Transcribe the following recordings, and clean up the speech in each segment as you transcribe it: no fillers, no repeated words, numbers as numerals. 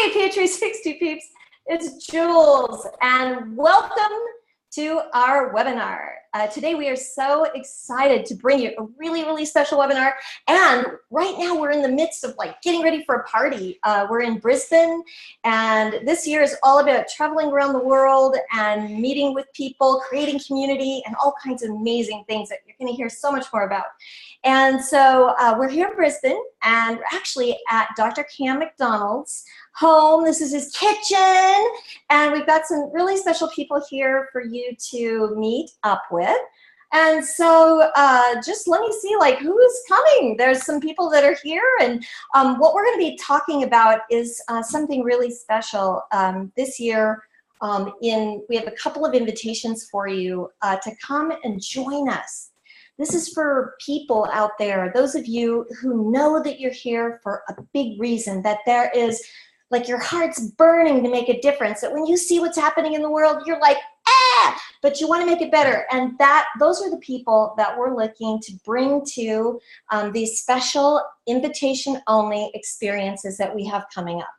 PA360 peeps, it's Jules, and welcome to our webinar. Today we are so excited to bring you a really special webinar, and right now we're in the midst of getting ready for a party. We're in Brisbane, and this year is all about traveling around the world and meeting with people, creating community, and all kinds of amazing things that you're going to hear so much more about. And so we're here in Brisbane, and we're actually at Dr. Cam McDonald's home. This is his kitchen, and we've got some really special people here for you to meet up with. And so just let me see who's coming. There's some people that are here, and what we're going to be talking about is something really special this year. We have a couple of invitations for you to come and join us. This is for people out there, those of you who know that you're here for a big reason, that there is, your heart's burning to make a difference, that when you see what's happening in the world, you're like, ah, but you want to make it better. And those are the people that we're looking to bring to these special invitation-only experiences that we have coming up.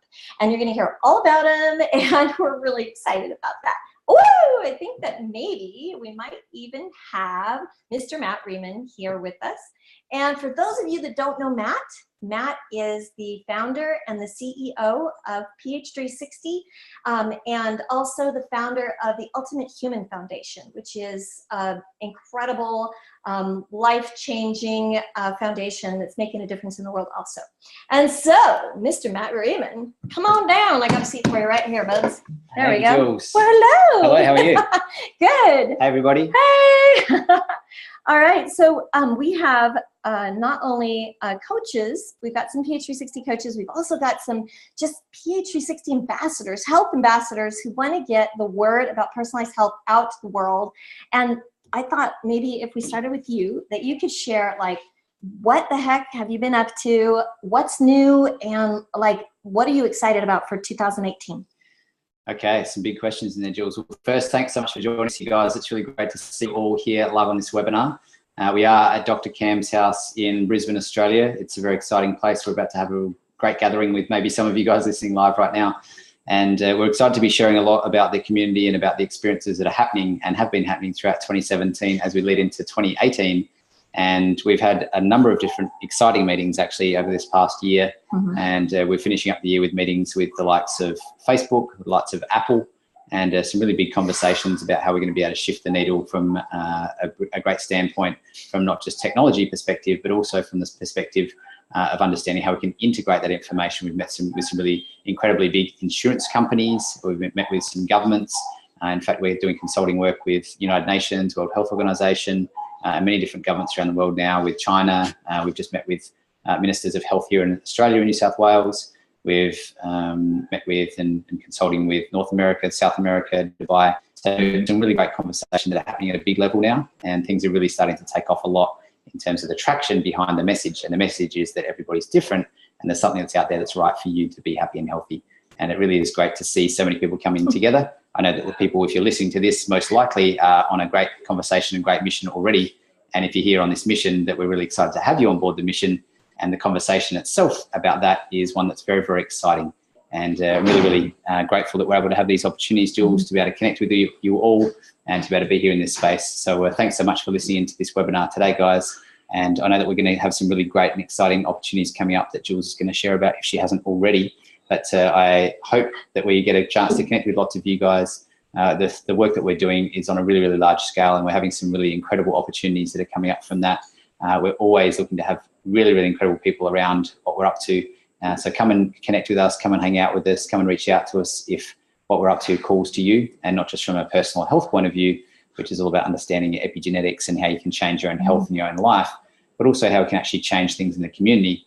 And you're going to hear all about them, and we're really excited about that. Oh, I think that maybe we might even have Mr. Matt Riemann here with us. And for those of you that don't know Matt, Matt is the founder and the CEO of PH360, and also the founder of the Ultimate Human Foundation, which is an incredible, life-changing foundation that's making a difference in the world also. And so, Mr. Matt Riemann, come on down. I got a seat for you right here, buds. There we go. Jules. Well, hello. Hello, how are you? Good. Hey, everybody. Hey. All right, so we have not only coaches, we've got some PH360 coaches, we've also got some just PH360 ambassadors, health ambassadors who want to get the word about personalized health out to the world. And I thought maybe if we started with you, that you could share what the heck have you been up to, what's new, and what are you excited about for 2018? Okay, some big questions in there, Jules. Well, first, thanks so much for joining us, you guys. It's really great to see you all here live on this webinar. We are at Dr. Cam's house in Brisbane, Australia. It's a very exciting place. We're about to have a great gathering with maybe some of you guys listening live right now. And we're excited to be sharing a lot about the community and about the experiences that are happening and have been happening throughout 2017 as we lead into 2018. And we've had a number of different exciting meetings actually over this past year. Mm-hmm. And we're finishing up the year with meetings with the likes of Facebook, the likes of Apple, and some really big conversations about how we're going to be able to shift the needle from a great standpoint from not just technology perspective, but also from this perspective of understanding how we can integrate that information. We've met with some really incredibly big insurance companies. We've met with some governments. In fact, we're doing consulting work with United Nations, World Health Organization, many different governments around the world now, with China. We've just met with ministers of health here in Australia and New South Wales. We've met with and consulting with North America, South America, Dubai. So some really great conversations that are happening at a big level now, and things are really starting to take off a lot in terms of the traction behind the message. And the message is that everybody's different, and there's something that's out there that's right for you to be happy and healthy. And it really is great to see so many people coming together. I know that the people, if you're listening to this, most likely are on a great conversation and great mission already. And if you're here on this mission, that we're really excited to have you on board the mission. And the conversation itself about that is one that's very exciting. And really grateful that we're able to have these opportunities, Jules, to be able to connect with you all and to be able to be here in this space. So thanks so much for listening into this webinar today, guys. And I know that we're going to have some really great and exciting opportunities coming up that Jules is going to share about if she hasn't already. But I hope that we get a chance to connect with lots of you guys. The work that we're doing is on a really large scale, and we're having some really incredible opportunities that are coming up from that. We're always looking to have really incredible people around what we're up to. So come and connect with us, come and hang out with us, come and reach out to us if what we're up to calls to you, and not just from a personal health point of view, which is all about understanding your epigenetics and how you can change your own health in your own life, but also how we can actually change things in the community.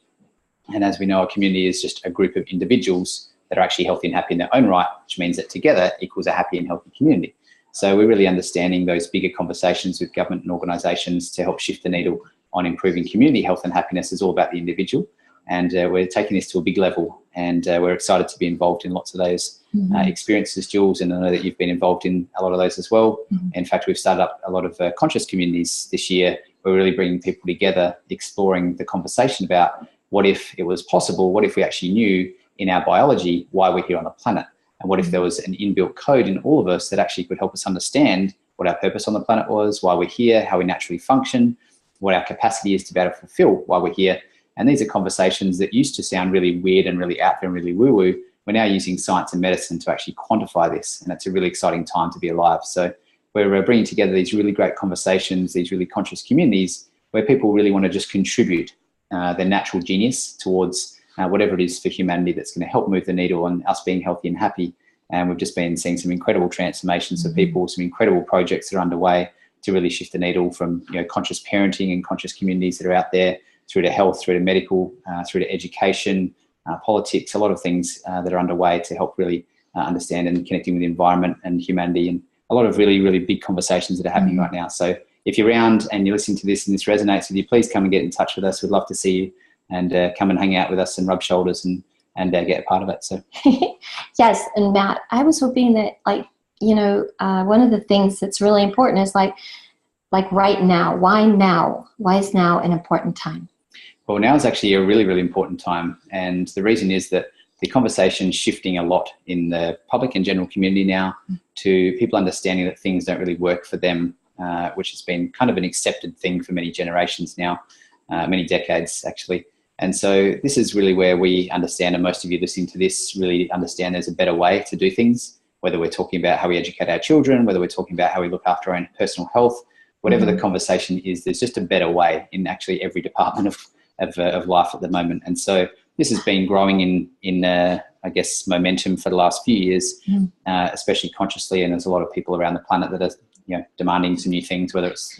And as we know, a community is just a group of individuals that are actually healthy and happy in their own right, which means that together equals a happy and healthy community. So we're really understanding those bigger conversations with government and organisations to help shift the needle on improving community health and happiness is all about the individual. And we're taking this to a big level, and we're excited to be involved in lots of those experiences, Jules, and I know that you've been involved in a lot of those as well. In fact, we've started up a lot of conscious communities this year. We're really bringing people together, exploring the conversation about what if it was possible, what if we actually knew in our biology why we're here on the planet. And what if there was an inbuilt code in all of us that actually could help us understand what our purpose on the planet was, why we're here, how we naturally function, what our capacity is to be able to fulfill why we're here. And these are conversations that used to sound really weird and really out there and really woo-woo. We're now using science and medicine to actually quantify this. And it's a really exciting time to be alive. So we're bringing together these really great conversations, these really conscious communities where people really want to just contribute their natural genius towards whatever it is for humanity that's going to help move the needle on us being healthy and happy. And we've just been seeing some incredible transformations for people, some incredible projects that are underway to really shift the needle from conscious parenting and conscious communities that are out there through to health, through to medical, through to education, politics, a lot of things that are underway to help really understand and connecting with the environment and humanity, and a lot of really, really big conversations that are happening right now. So if you're around and you're listening to this and this resonates with you, please come and get in touch with us. We'd love to see you and come and hang out with us and rub shoulders and get a part of it. So yes, and Matt, I was hoping that one of the things that's really important is like right now. Why now? Why is now an important time? Well, now is actually a really, really important time. And the reason is that the conversation's shifting a lot in the public and general community now to people understanding that things don't really work for them, which has been kind of an accepted thing for many generations now, many decades actually. And so this is really where we understand, and most of you listening to this really understand there's a better way to do things, whether we're talking about how we educate our children, whether we're talking about how we look after our own personal health, whatever the conversation is, there's just a better way in actually every department of life at the moment. And so this has been growing in I guess, momentum for the last few years, especially consciously. And there's a lot of people around the planet that are, demanding some new things, whether it's,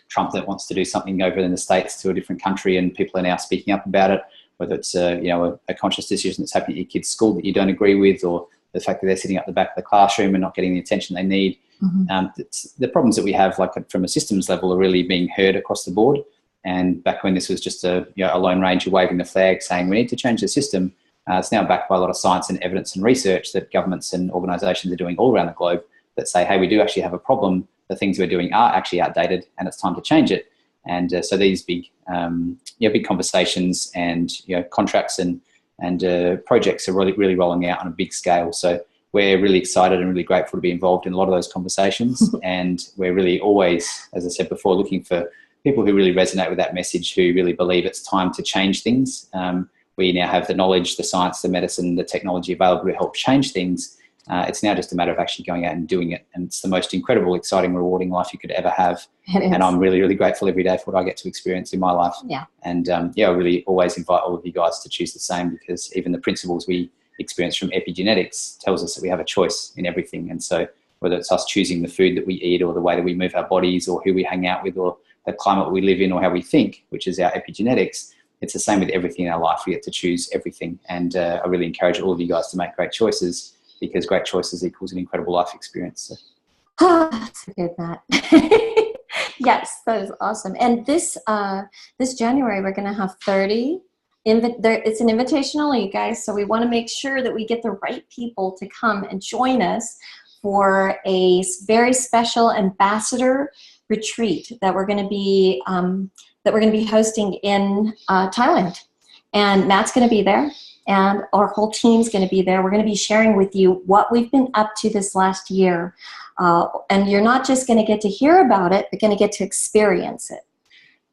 Trump that wants to do something over in the States to a different country and people are now speaking up about it, whether it's, a conscious decision that's happening at your kid's school that you don't agree with, or the fact that they're sitting at the back of the classroom and not getting the attention they need. The problems that we have, like from a systems level, are really being heard across the board. And back when this was just a lone ranger waving the flag saying we need to change the system, it's now backed by a lot of science and evidence and research that governments and organisations are doing all around the globe that say, hey, we do actually have a problem. The things we're doing are actually outdated and it's time to change it. And so these big conversations and contracts and projects are really rolling out on a big scale. So we're really excited and really grateful to be involved in a lot of those conversations. And we're really always, as I said before, looking for people who really resonate with that message, who really believe it's time to change things. We now have the knowledge, the science, the medicine, the technology available to help change things. It's now just a matter of actually going out and doing it. And it's the most incredible, exciting, rewarding life you could ever have. And I'm really, really grateful every day for what I get to experience in my life. Yeah. And I really always invite all of you guys to choose the same, because even the principles we experience from epigenetics tells us that we have a choice in everything. And so whether it's us choosing the food that we eat, or the way that we move our bodies, or who we hang out with, or the climate we live in, or how we think, which is our epigenetics, it's the same with everything in our life. We get to choose everything. And I really encourage all of you guys to make great choices, because great choices equals an incredible life experience. So. Oh, that's good, Matt. Yes, that is awesome. And this January, we're going to have 30. It's an invitational, you guys, so we want to make sure that we get the right people to come and join us for a very special ambassador retreat that we're going to be hosting in Thailand. And Matt's going to be there, and our whole team's going to be there. We're going to be sharing with you what we've been up to this last year. And you're not just going to get to hear about it, but going to get to experience it.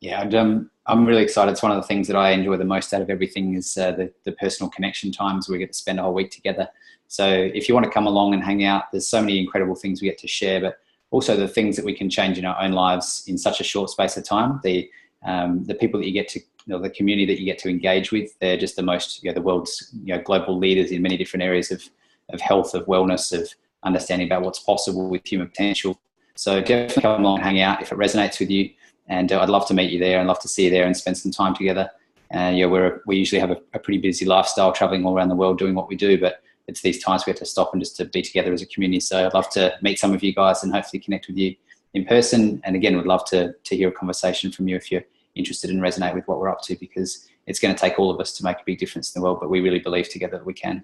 Yeah, and, I'm really excited. It's one of the things that I enjoy the most out of everything is the personal connection times. We get to spend a whole week together. So if you want to come along and hang out, there's so many incredible things we get to share, but also the things that we can change in our own lives in such a short space of time. The people that you get to, the community that you get to engage with, they're just the most, the world's global leaders in many different areas of health, of wellness, of understanding about what's possible with human potential. So definitely come along and hang out if it resonates with you. And I'd love to meet you there and love to see you there and spend some time together. We usually have a pretty busy lifestyle, traveling all around the world doing what we do, but it's these times we have to stop and just to be together as a community. So I'd love to meet some of you guys and hopefully connect with you in person. And again, would love to hear a conversation from you if you're interested and resonate with what we're up to, because it's going to take all of us to make a big difference in the world, but we really believe together that we can.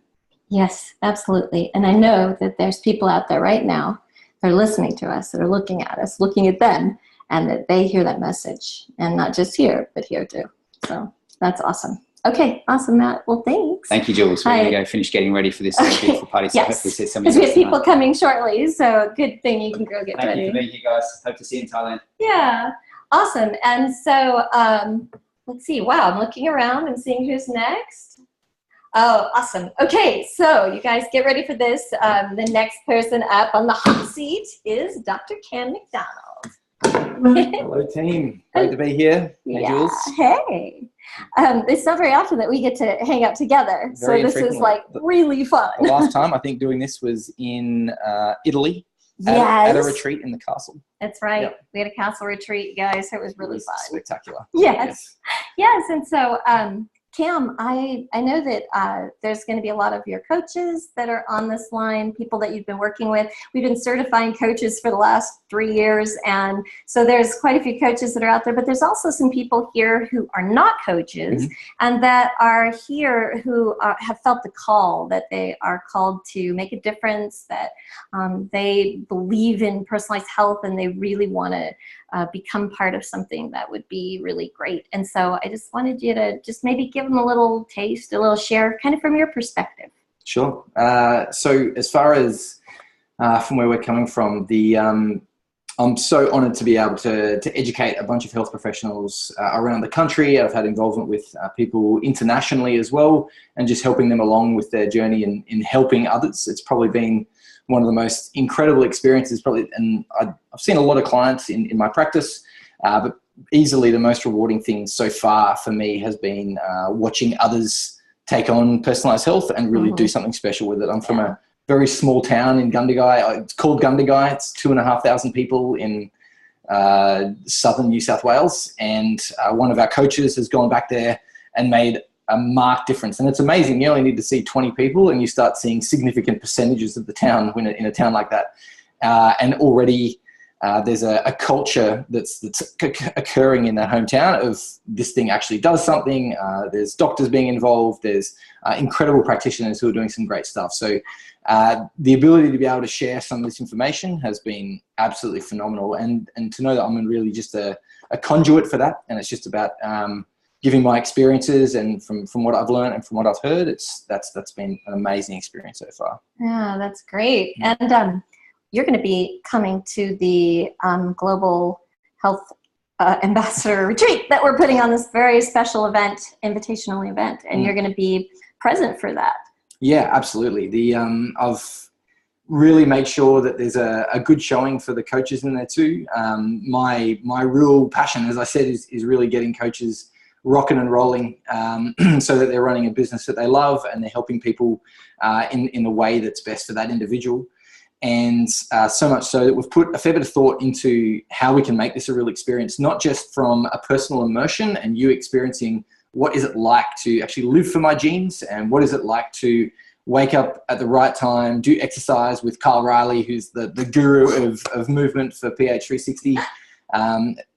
Yes, absolutely. And I know that there's people out there right now that are listening to us, that are looking at us, looking at them, and that they hear that message, and not just here, but here too. So that's awesome. Okay, awesome, Matt. Well, thanks. Thank you, Jules. We're going to go finish getting ready for this beautiful party. So Yes, hopefully see some of because you we guys have people tonight. coming shortly, so good thing you can go get Thank ready. you for being here, guys. Hope to see you in Thailand. Yeah, awesome. And so let's see. Wow, I'm looking around and seeing who's next. Oh, awesome. Okay, so you guys get ready for this. The next person up on the hot seat is Dr. Cam McDonald. Hello, team. Great to be here. Hey, Jules. Hey. It's not very often that we get to hang out together, so Very this is infrequently. like really fun. The last time I think doing this was in Italy Yes, at a retreat in the castle. that's right. Yep. We had a castle retreat, guys. It was really fun. Spectacular. Yes. Yes, and so Cam, I know that there's going to be a lot of your coaches that are on this line, people that you've been working with. We've been certifying coaches for the last 3 years, and so there's quite a few coaches that are out there, but there's also some people here who are not coaches and that are here who have felt the call, that they are called to make a difference, that they believe in personalized health and they really want to become part of something that would be really great. And so I just wanted you to just maybe give them a little taste, a little share, kind of from your perspective. Sure. So as far as from where we're coming from, I'm so honoured to be able to educate a bunch of health professionals around the country. I've had involvement with people internationally as well, and just helping them along with their journey in helping others. It's probably been one of the most incredible experiences, and I've seen a lot of clients in my practice, but easily the most rewarding thing so far for me has been watching others take on personalized health and really do something special with it. I'm from a very small town in Gundagai. It's called Gundagai. It's 2,500 people in southern New South Wales. And one of our coaches has gone back there and made a marked difference. And it's amazing. You only need to see 20 people and you start seeing significant percentages of the town in a town like that. And already there's a culture that's occurring in that hometown of this thing actually does something. There's doctors being involved. There's incredible practitioners who are doing some great stuff. So the ability to be able to share some of this information has been absolutely phenomenal. And to know that I'm really just a conduit for that. And it's just about giving my experiences and from what I've learned and from what I've heard, that's been an amazing experience so far. Yeah, that's great. And you're going to be coming to the Global Health Ambassador Retreat that we're putting on, this very special event, invitational event, and you're going to be present for that. Yeah, absolutely. I've really made sure that there's a good showing for the coaches in there too. My real passion, as I said, is really getting coaches rocking and rolling so that they're running a business that they love and they're helping people in a way that's best for that individual. And so much so that we've put a fair bit of thought into how we can make this a real experience, not just from a personal immersion and you experiencing what is it like to actually live for my genes and what is it like to wake up at the right time, do exercise with Kyle Riley, who's the guru of movement for PH360,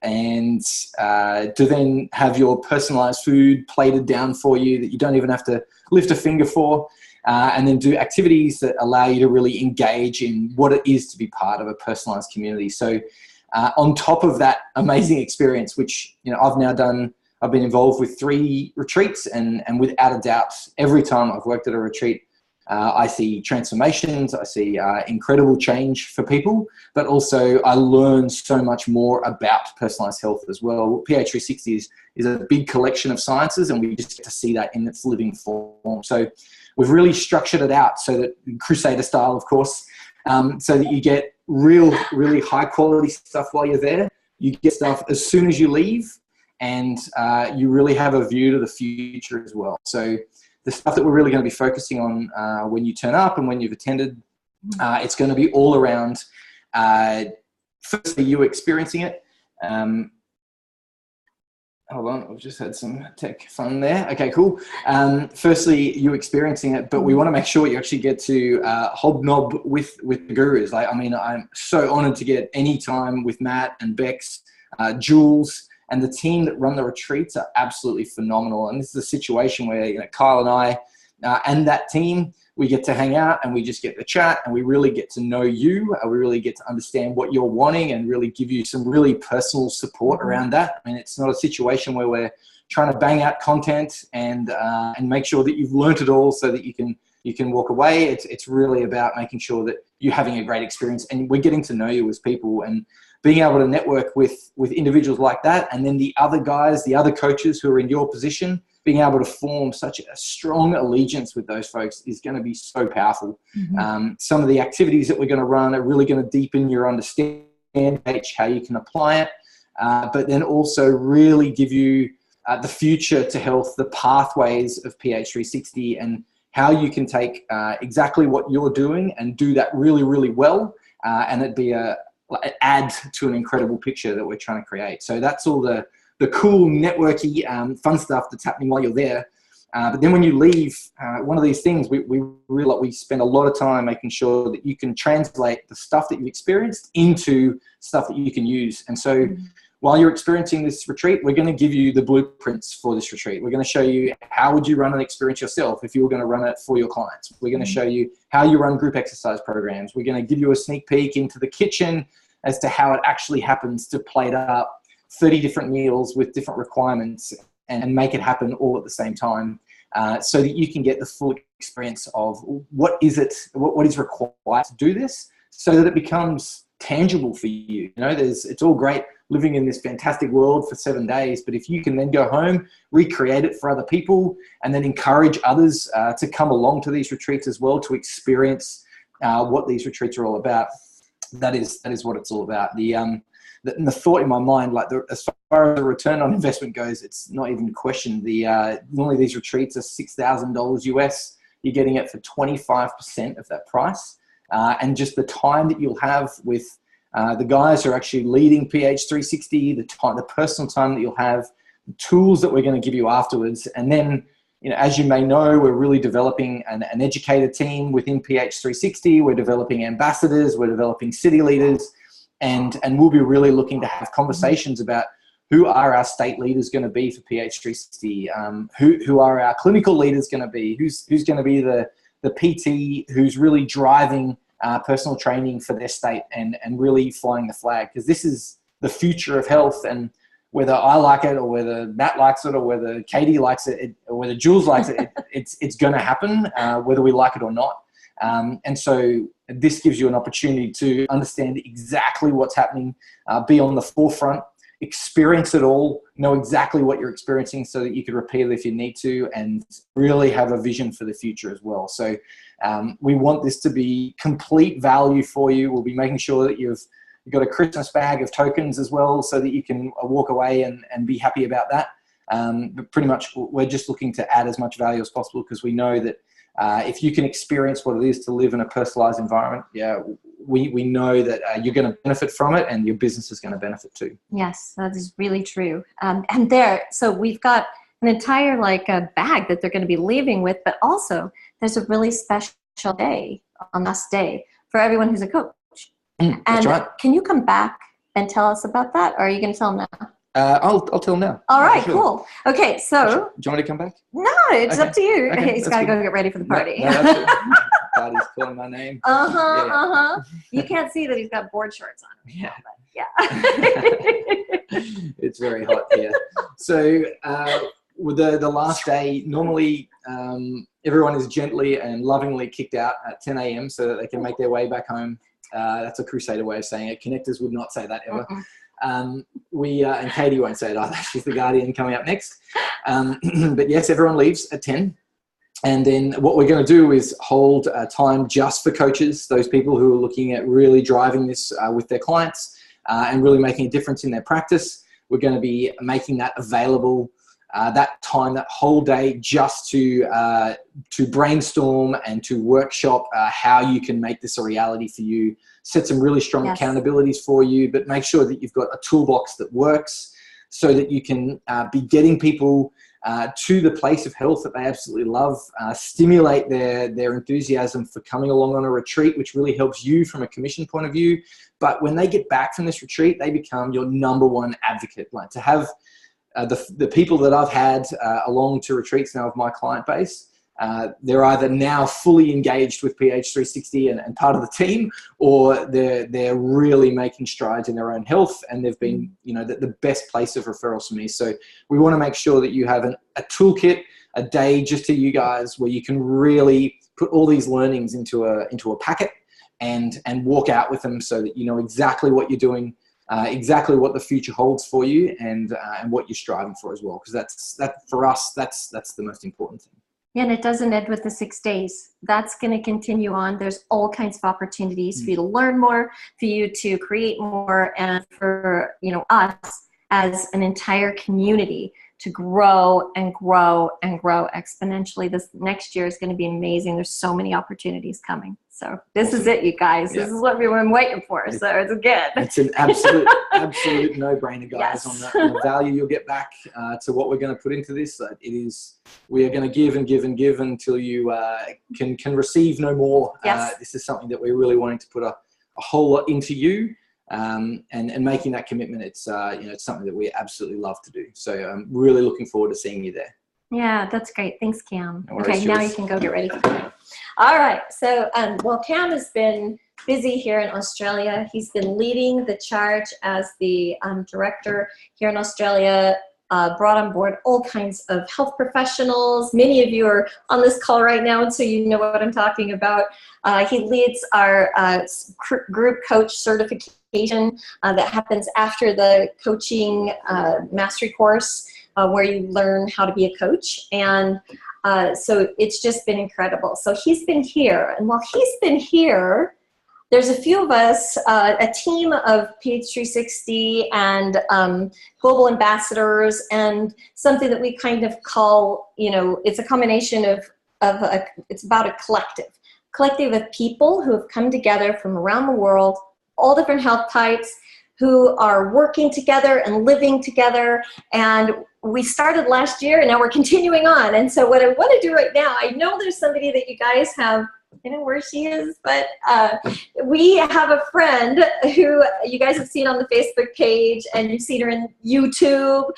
and to then have your personalized food plated down for you that you don't even have to lift a finger for. And then do activities that allow you to really engage in what it is to be part of a personalized community. So on top of that amazing experience, which I've been involved with 3 retreats, and without a doubt, every time I've worked at a retreat, I see transformations, I see incredible change for people, but also I learn so much more about personalized health as well. PH360 is a big collection of sciences, and we just get to see that in its living form. So we've really structured it out so that Crusader style, of course, so that you get really high quality stuff while you're there. You get stuff as soon as you leave, and you really have a view to the future as well. So the stuff that we're really going to be focusing on when you turn up and when you've attended, it's going to be all around, firstly, you experiencing it. Hold on, I've just had some tech fun there. Okay, cool. Firstly, you experiencing it, but we want to make sure you actually get to hobnob with the gurus. I'm so honored to get any time with Matt and Bex, Jules, and the team that run the retreats are absolutely phenomenal. And this is a situation where Kyle and I and that team, we get to hang out and we just get to chat and we really get to know you. We really get to understand what you're wanting and really give you some really personal support around that. I mean, it's not a situation where we're trying to bang out content and make sure that you've learnt it all so that you can walk away. It's really about making sure that you're having a great experience and we're getting to know you as people and being able to network with individuals like that. And then the other guys, the other coaches who are in your position, being able to form such a strong allegiance with those folks is going to be so powerful. Some of the activities that we're going to run are really going to deepen your understanding, how you can apply it, but then also really give you the future to health, the pathways of PH360 and how you can take exactly what you're doing and do that really, really well. And it'd be add to an incredible picture that we're trying to create. So that's all the cool networky fun stuff that's happening while you're there. But then when you leave, one of these things, we spend a lot of time making sure that you can translate the stuff that you've experienced into stuff that you can use. And so while you're experiencing this retreat, we're going to give you the blueprints for this retreat. We're going to show you how would you run an experience yourself if you were going to run it for your clients. We're going to show you how you run group exercise programs. We're going to give you a sneak peek into the kitchen as to how it actually happens to plate up 30 different meals with different requirements and make it happen all at the same time, so that you can get the full experience of what is required to do this, so that it becomes tangible for you. It's all great living in this fantastic world for 7 days, but if you can then go home, recreate it for other people, and then encourage others to come along to these retreats as well, to experience what these retreats are all about, that is what it's all about. The thought in my mind, as far as the return on investment goes, it's not even questioned. Normally these retreats are $6,000 US. You're getting it for 25% of that price. And just the time that you'll have with the guys who are actually leading PH360, the personal time that you'll have, the tools that we're going to give you afterwards. And then, as you may know, we're really developing an educator team within PH360. We're developing ambassadors. We're developing city leaders. And we'll be really looking to have conversations about who are our state leaders going to be for PH360, who are our clinical leaders going to be, who's going to be the PT who's really driving personal training for their state and really flying the flag, because this is the future of health. And whether I like it or whether Matt likes it or whether Katie likes it or whether Jules likes it, it's going to happen whether we like it or not. And so this gives you an opportunity to understand exactly what's happening, be on the forefront, experience it all, know exactly what you're experiencing so that you can repeat it if you need to, and really have a vision for the future as well. So we want this to be complete value for you. We'll be making sure that you've got a Christmas bag of tokens as well so that you can walk away and be happy about that. But pretty much we're just looking to add as much value as possible, because we know that if you can experience what it is to live in a personalized environment, we know that you're going to benefit from it and your business is going to benefit too. Yes, that is really true. So we've got an entire bag that they're going to be leaving with, but also there's a really special day on last day for everyone who's a coach. That's right. Can you come back and tell us about that, or are you going to tell them now? I'll tell them now. All right, sure. Cool. Okay, so... Do you want me to come back? No, it's up to you. Okay, He's got to go get ready for the party. No, that's it. Party's calling my name. You can't see that he's got board shorts on. Yeah. Yeah. It's very hot here. So with the last day, normally everyone is gently and lovingly kicked out at 10 a.m. so that they can make their way back home. That's a Crusader way of saying it. Connectors would not say that ever. And Katie won't say it either. She's the Guardian coming up next. But yes, everyone leaves at 10. And then what we're going to do is hold time just for coaches, those people who are looking at really driving this with their clients and really making a difference in their practice. We're going to be making that available, that time, that whole day, just to brainstorm and to workshop how you can make this a reality for you. Set some really strong accountabilities for you, but make sure that you've got a toolbox that works so that you can be getting people to the place of health that they absolutely love, stimulate their enthusiasm for coming along on a retreat, which really helps you from a commission point of view. But when they get back from this retreat, they become your number one advocate. Like to have the people that I've had along to retreats now of my client base, they're either now fully engaged with PH360 and part of the team, or they're really making strides in their own health, and they've been, the best place of referrals for me. So we want to make sure that you have a toolkit, a day just to you guys, where you can really put all these learnings into a packet and walk out with them, so that you know exactly what you're doing, exactly what the future holds for you, and what you're striving for as well. Because for us, that's the most important thing. Yeah, and it doesn't end with the 6 days. That's going to continue on. There's all kinds of opportunities for you to learn more, for you to create more, and for us as an entire community to grow and grow and grow exponentially. This next year is going to be amazing. There's so many opportunities coming. So this is it, you guys. Yeah. This is what we were waiting for. So it's good. It's an absolute no-brainer, guys, on the value you'll get back to what we're going to put into this. We are going to give and give and give until you can receive no more. Yes. This is something that we're really wanting to put a whole lot into you, and making that commitment. It's it's something that we absolutely love to do. So I'm really looking forward to seeing you there. Yeah, that's great. Thanks, Cam. No worries, Okay, now Jules. you can go get ready. All right. So, Cam has been busy here in Australia. He's been leading the charge as the director here in Australia. Brought on board all kinds of health professionals. Many of you are on this call right now, and so you know what I'm talking about. He leads our group coach certification that happens after the coaching mastery course, where you learn how to be a coach. And so it's just been incredible. So he's been here, and while he's been here, there's a few of us, a team of PH360 and global ambassadors, and something that we kind of call, it's a combination it's about a collective of people who have come together from around the world, all different health types, who are working together and living together. And we started last year, and now we're continuing on. And so what I want to do right now, I know there's somebody that you guys have, where she is, but we have a friend who you guys have seen on the Facebook page, and you've seen her in YouTube.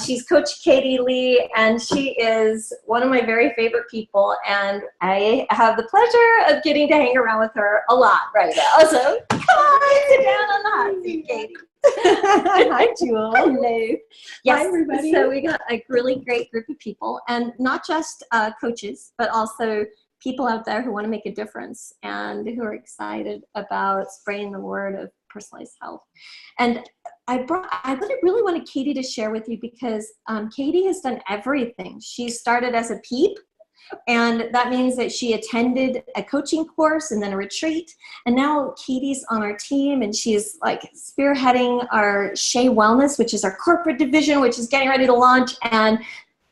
She's Coach Katie Lee, and she is one of my very favorite people, and I have the pleasure of getting to hang around with her a lot right now. So come on, sit down on the hot seat, Katie. Hi, Jewel. Hello. Yes, Hi, everybody. So we got a really great group of people, and not just coaches, but also people out there who want to make a difference and who are excited about spreading the word of personalized health. And I really wanted Katie to share with you, because Katie has done everything. She started as a PEEP, and that means that she attended a coaching course and then a retreat. And now Katie's on our team, and she's like spearheading our Shea Wellness, which is our corporate division, which is getting ready to launch. And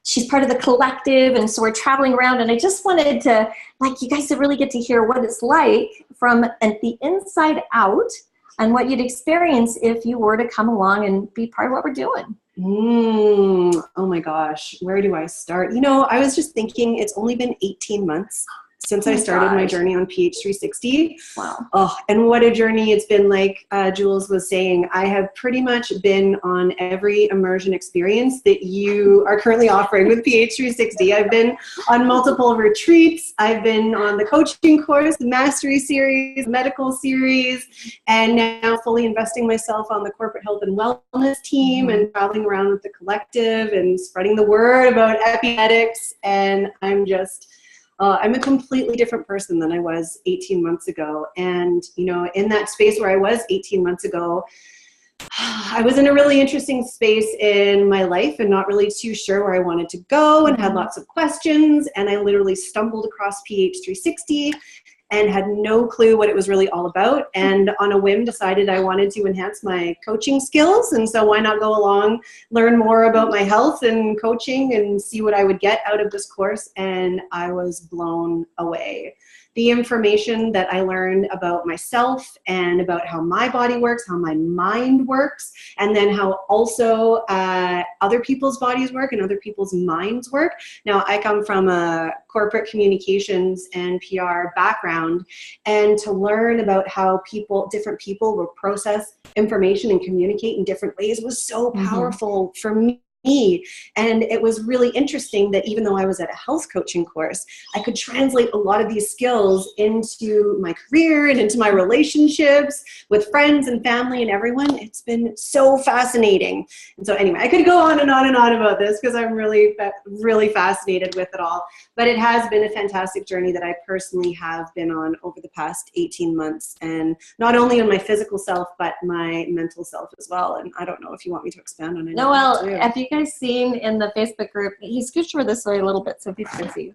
she's part of the collective, and so we're traveling around, and I just wanted to, you guys to really get to hear what it's like from the inside out, and what you'd experience if you were to come along and be part of what we're doing. Oh my gosh, where do I start? I was just thinking, it's only been 18 months since I started my journey on PH360. Wow. Oh, and what a journey it's been. Like Jules was saying, I have pretty much been on every immersion experience that you are currently offering with PH360. I've been on multiple retreats. I've been on the coaching course, the mastery series, medical series, and now fully investing myself on the corporate health and wellness team, and traveling around with the collective and spreading the word about epigenetics. And I'm a completely different person than I was 18 months ago. And, in that space where I was 18 months ago, I was in a really interesting space in my life and not really too sure where I wanted to go, and had lots of questions. And I literally stumbled across PH360 and had no clue what it was really all about. And on a whim decided I wanted to enhance my coaching skills. And so why not go along, learn more about my health and coaching, and see what I would get out of this course. And I was blown away. The information that I learned about myself and about how my body works, how my mind works, and then how also other people's bodies work and other people's minds work. Now, I come from a corporate communications and PR background, and to learn about how different people will process information and communicate in different ways was so powerful for me. me. And it was really interesting that even though I was at a health coaching course, I could translate a lot of these skills into my career and into my relationships with friends and family and everyone. It's been so fascinating. And so anyway, I could go on and on and on about this because I'm really, really fascinated with it all. But it has been a fantastic journey that I personally have been on over the past 18 months. And not only on my physical self, but my mental self as well. And I don't know if you want me to expand on it. Noelle, have you guys seen in the Facebook group, he scooched over this way a little bit so people can see.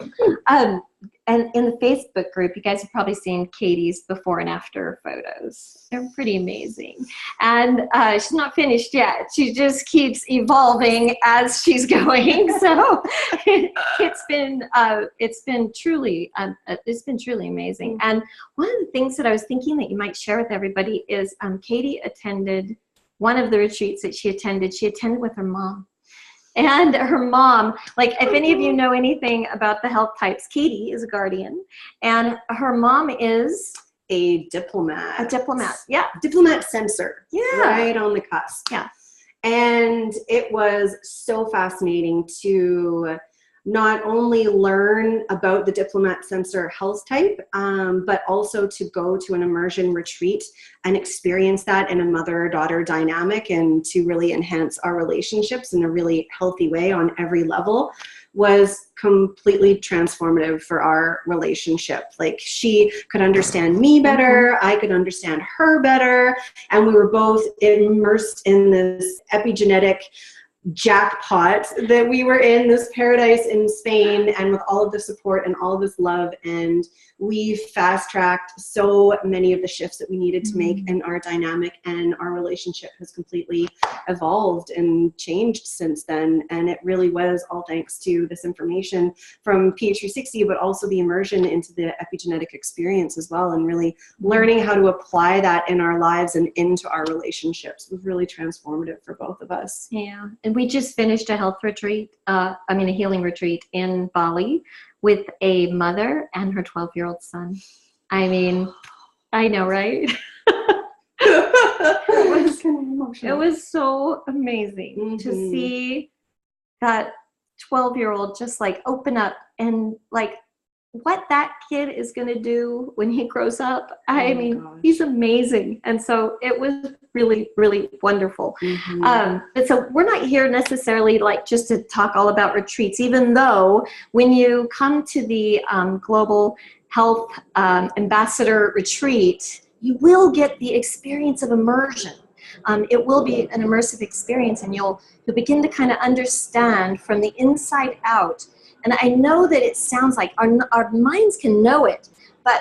And in the Facebook group, you guys have probably seen Katie's before and after photos. They're pretty amazing. And she's not finished yet. She just keeps evolving as she's going. So it's been truly amazing. And one of the things that I was thinking that you might share with everybody is Katie attended one of the retreats that she attended with her mom. And her mom, like if any of you know anything about the health types, Katie is a guardian, and her mom is a diplomat. A diplomat, yeah. Diplomat sensor. Yeah. Right on the cusp. Yeah. And it was so fascinating to not only learn about the diplomat sensor health type, but also to go to an immersion retreat and experience that in a mother-daughter dynamic and to really enhance our relationships in a really healthy way on every level was completely transformative for our relationship. Like she could understand me better, I could understand her better, and we were both immersed in this epigenetic jackpot that we were in, this paradise in Spain, and with all of the support and all of this love, and we fast-tracked so many of the shifts that we needed to make in our dynamic, and our relationship has completely evolved and changed since then. And it really was all thanks to this information from PH360, but also the immersion into the epigenetic experience as well, and really learning how to apply that in our lives and into our relationships was really transformative for both of us. Yeah, and we just finished a health retreat, a healing retreat in Bali with a mother and her 12-year-old son. I mean, I know, right? It was so amazing to see that 12-year-old just like open up and like what that kid is going to do when he grows up. I mean, he's amazing. And so it was really, really wonderful. But so we're not here necessarily like just to talk all about retreats, even though when you come to the Global Health Ambassador Retreat, you will get the experience of immersion. It will be an immersive experience, and you'll begin to kind of understand from the inside out. And I know that it sounds like our minds can know it, but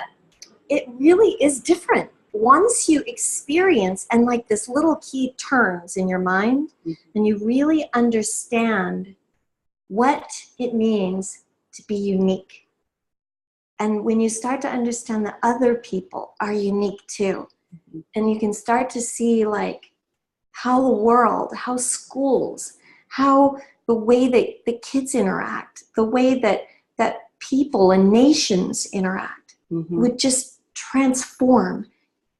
it really is different. Once you experience and like this little key turns in your mind, and you really understand what it means to be unique. And when you start to understand that other people are unique too, and you can start to see like how the world, how schools, how the way that the kids interact, the way that people and nations interact would just transform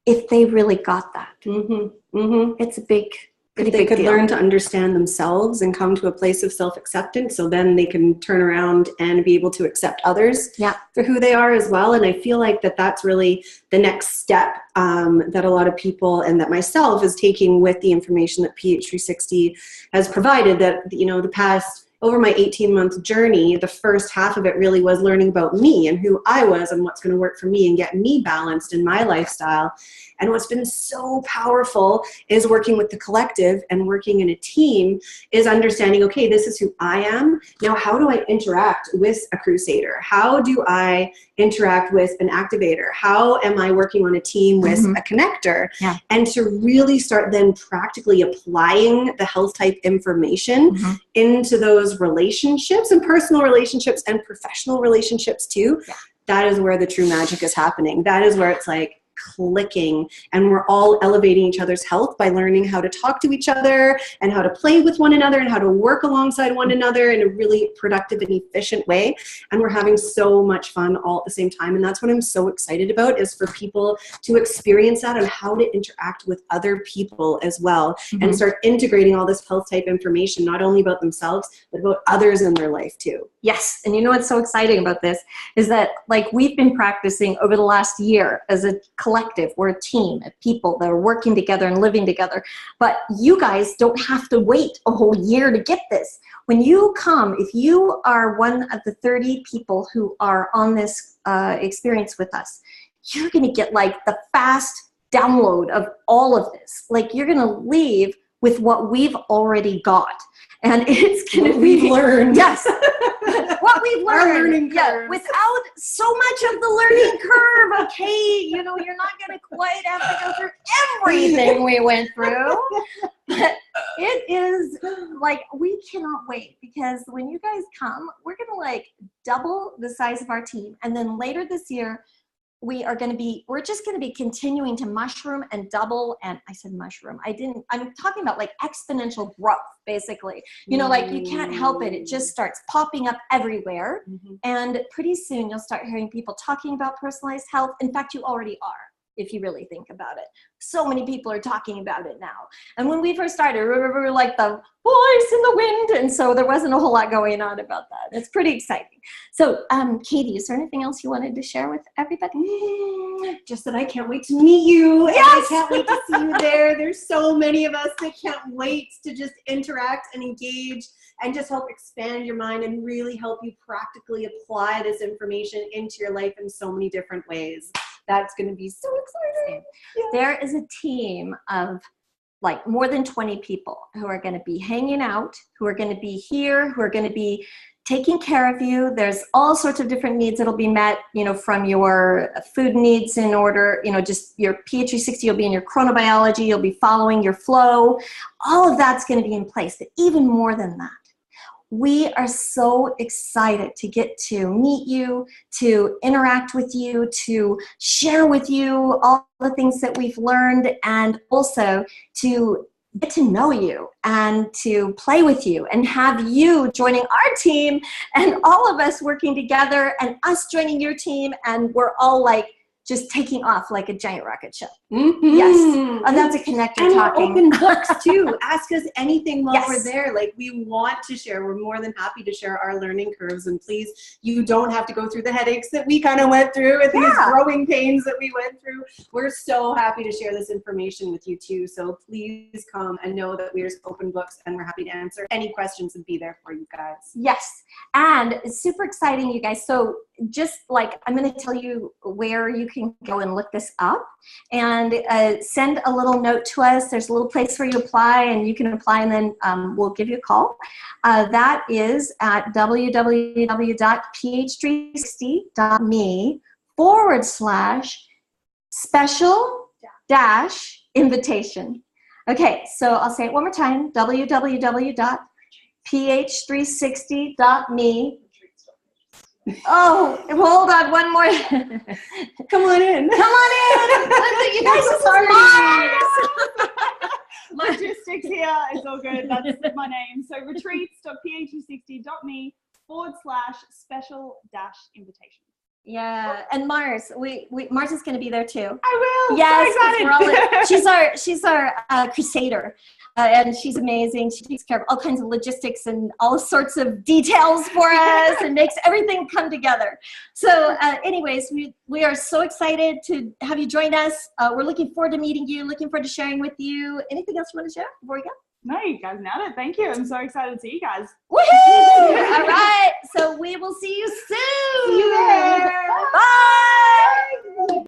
if they really got that. It's a big, if they could learn to understand themselves and come to a place of self-acceptance, so then they can turn around and be able to accept others for who they are as well. And I feel like that's really the next step that a lot of people, and that myself, is taking with the information that PH360 has provided. That, you know, the past, over my 18-month journey, the first half of it really was learning about me and who I was and what's going to work for me and get me balanced in my lifestyle. And what's been so powerful is working with the collective and working in a team, is understanding, okay, this is who I am. Now, how do I interact with a crusader? How do I interact with an activator? How am I working on a team with a connector? And to really start then practically applying the health type information into those relationships, and personal relationships and professional relationships too. That is where the true magic is happening. That is where it's like, clicking, and we're all elevating each other's health by learning how to talk to each other and how to play with one another and how to work alongside one another in a really productive and efficient way. And we're having so much fun all at the same time. And that's what I'm so excited about, is for people to experience that and how to interact with other people as well, and start integrating all this health type information, not only about themselves, but about others in their life too. Yes, and you know what's so exciting about this is that, like, we've been practicing over the last year as a collective. We're a team of people that are working together and living together. But you guys don't have to wait a whole year to get this. When you come, if you are one of the 30 people who are on this experience with us, you're going to get like the fast download of all of this. Like, you're going to leave with what we've already got. And it's going to be, we've learned. Yes. What we've Our learned. learning Yeah, curve. without so much of the learning curve, okay? You know, you're not going to quite have to go through everything we went through. But it is like, we cannot wait, because when you guys come, we're going to like double the size of our team. And then later this year, we're just going to be continuing to mushroom and double. And I said mushroom. I'm talking about like exponential growth, basically. You know, like, you can't help it. It just starts popping up everywhere. And pretty soon you'll start hearing people talking about personalized health. In fact, you already are, if you really think about it. So many people are talking about it now. And when we first started, we were like the voice in the wind. And so there wasn't a whole lot going on about that. It's pretty exciting. So, Katie, is there anything else you wanted to share with everybody? Just that I can't wait to meet you. Yes! And I can't wait to see you there. There's so many of us that can't wait to just interact and engage and just help expand your mind and really help you practically apply this information into your life in so many different ways. That's going to be so exciting. Yeah. There is a team of like more than 20 people who are going to be hanging out, who are going to be here, who are going to be taking care of you. There's all sorts of different needs that'll be met, you know, from your food needs in order, you know, just your PH360, you'll be in your chronobiology, you'll be following your flow. All of that's going to be in place. But even more than that, we are so excited to get to meet you, to interact with you, to share with you all the things that we've learned, and also to get to know you and to play with you and have you joining our team and all of us working together and us joining your team, and we're all like just taking off like a giant rocket ship. Yes. And that's a connector And talking. we're open books too. Ask us anything while Yes. we're there. Like, we want to share. We're more than happy to share our learning curves. And please, you don't have to go through the headaches that we kind of went through and these growing pains that we went through. We're so happy to share this information with you too. So please come and know that we're open books, and we're happy to answer any questions and be there for you guys. Yes. And it's super exciting, you guys. So just like, I'm going to tell you where you can go and look this up, and send a little note to us. There's a little place where you apply, and you can apply, and then we'll give you a call. That is at www.ph360.me/special-invitation. Okay, so I'll say it one more time, www.ph360.me. Oh, hold on, one more. Come on in. Come on in. You guys are smart. Logistics here. It's all good. That's my name. So retreats.ph360.me/special-invitation. Yeah, and Mars, Mars is going to be there too. I will. Yes, So excited. she's our crusader, and she's amazing. She takes care of all kinds of logistics and all sorts of details for us, and makes everything come together. So, anyways, we are so excited to have you join us. We're looking forward to meeting you. Looking forward to sharing with you. Anything else you want to share before we go? No, you guys nailed it. Thank you. I'm so excited to see you guys. Woohoo! All right, so we will see you soon. See you there. Bye.